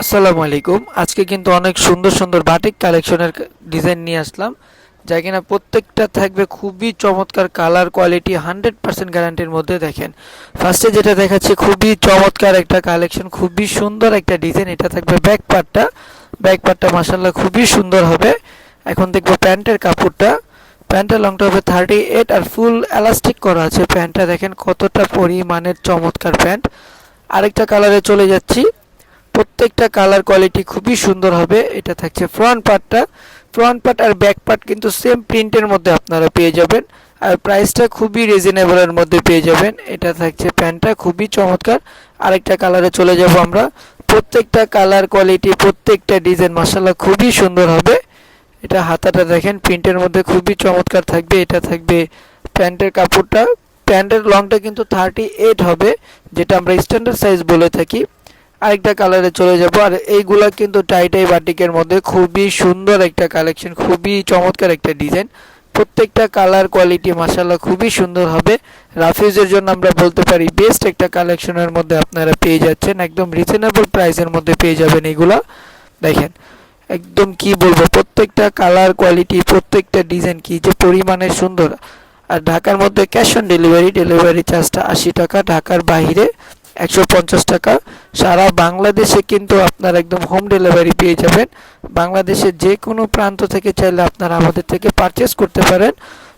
আসসালামু আলাইকুম। আজকে কিন্তু অনেক সুন্দর সুন্দর বাটিক কালেকশনের ডিজাইন নিয়ে আসলাম, যা কিনা প্রত্যেকটা থাকবে খুবই চমৎকার কালার কোয়ালিটি 100% গ্যারান্টির মধ্যে। দেখেন, ফার্স্টে যেটা দেখাচ্ছি খুবই চমৎকার একটা কালেকশন, খুবই সুন্দর একটা ডিজাইন। এটা থাকবে ব্যাক পার্টটা মাশাআল্লাহ খুবই সুন্দর হবে। এখন দেখবো প্যান্টের কাপড়টা। প্যান্টের লংটা হবে 38 আর ফুল এলাস্টিক করা আছে। প্যান্টটা দেখেন কতটা পরিমাণের চমৎকার প্যান্ট। আরেকটা কালারে চলে যাচ্ছি। প্রত্যেকটা কালার কোয়ালিটি খুবই সুন্দর হবে। এটা থাকছে ফ্রন্ট পার্ট আর ব্যাক পার্ট কিন্তু সেম প্রিন্টের মধ্যে আপনারা পেয়ে যাবেন, আর প্রাইসটা খুবই রিজনেবলের মধ্যে পেয়ে যাবেন। এটা থাকছে প্যান্টটা খুবই চমৎকার। আরেকটা কালারে চলে যাব আমরা। প্রত্যেকটা কালার কোয়ালিটি প্রত্যেকটা ডিজাইন মাশাআল্লাহ খুবই সুন্দর হবে। এটা হাতাটা দেখেন প্রিন্টের মধ্যে খুবই চমৎকার থাকবে। এটা থাকবে প্যান্টের কাপড়টা। প্যান্টের লংটা কিন্তু 38 হবে, যেটা আমরা স্ট্যান্ডার্ড সাইজ বলে থাকি। আরেকটা কালারে চলে যাব। আর এইগুলা কিন্তু টাই বাটিকের মধ্যে খুবই সুন্দর একটা কালেকশন, খুবই চমৎকার একটা ডিজাইন। প্রত্যেকটা কালার কোয়ালিটি মাশাআল্লাহ খুবই সুন্দর হবে। রাফিউজের জন্য আমরা বলতে পারি বেস্ট একটা কালেকশনের মধ্যে আপনারা পেয়ে যাচ্ছেন, একদম রিজনেবল প্রাইসের মধ্যে পেয়ে যাবেন এগুলা। দেখেন একদম কি বলবো, প্রত্যেকটা কালার কোয়ালিটি প্রত্যেকটা ডিজাইন কি যে পরিমাণে সুন্দর। আর ঢাকার মধ্যে ক্যাশ অন ডেলিভারি চার্জটা 80 টাকা, ঢাকার বাইরে 150 টাকা। সারা বাংলাদেশে কিন্তু আপনারা একদম হোম ডেলিভারি পেয়ে যাবেন। বাংলাদেশের যে কোনো প্রান্ত থেকে চাইলে আপনারা আমাদের থেকে পারচেস করতে পারেন।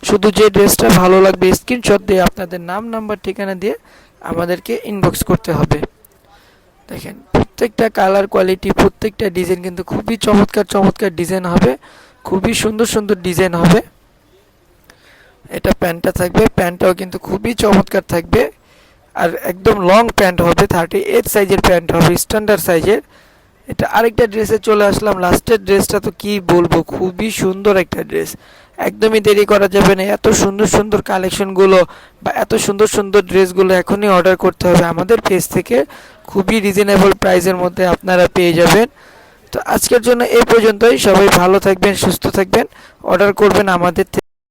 শুধু যে ড্রেসটা ভালো লাগবে স্ক্রিনশট দিয়ে আপনাদের নাম নাম্বার ঠিকানা দিয়ে আমাদেরকে ইনবক্স করতে হবে। দেখেন প্রত্যেকটা কালার কোয়ালিটি প্রত্যেকটা ডিজাইন কিন্তু খুবই চমৎকার ডিজাইন হবে, খুবই সুন্দর ডিজাইন হবে। এটা প্যান্টটা থাকবে, প্যান্টটাও কিন্তু খুবই চমৎকার থাকবে। আর একদম লং প্যান্ট হবে, 38 সাইজের প্যান্ট হবে, স্ট্যান্ডার্ড সাইজের। এটা আরেকটা ড্রেসে চলে আসলাম। লাস্টের ড্রেসটা তো কি বলবো, খুবই সুন্দর একটা ড্রেস। একদমই দেরি করা যাবে না। এত সুন্দর কালেকশনগুলো বা এত সুন্দর ড্রেসগুলো এখনই অর্ডার করতে হবে আমাদের পেজ থেকে। খুবই রিজনেবল প্রাইসের মধ্যে আপনারা পেয়ে যাবেন। তো আজকের জন্য এই পর্যন্তই। সবাই ভালো থাকবেন, সুস্থ থাকবেন, অর্ডার করবেন আমাদের থেকে।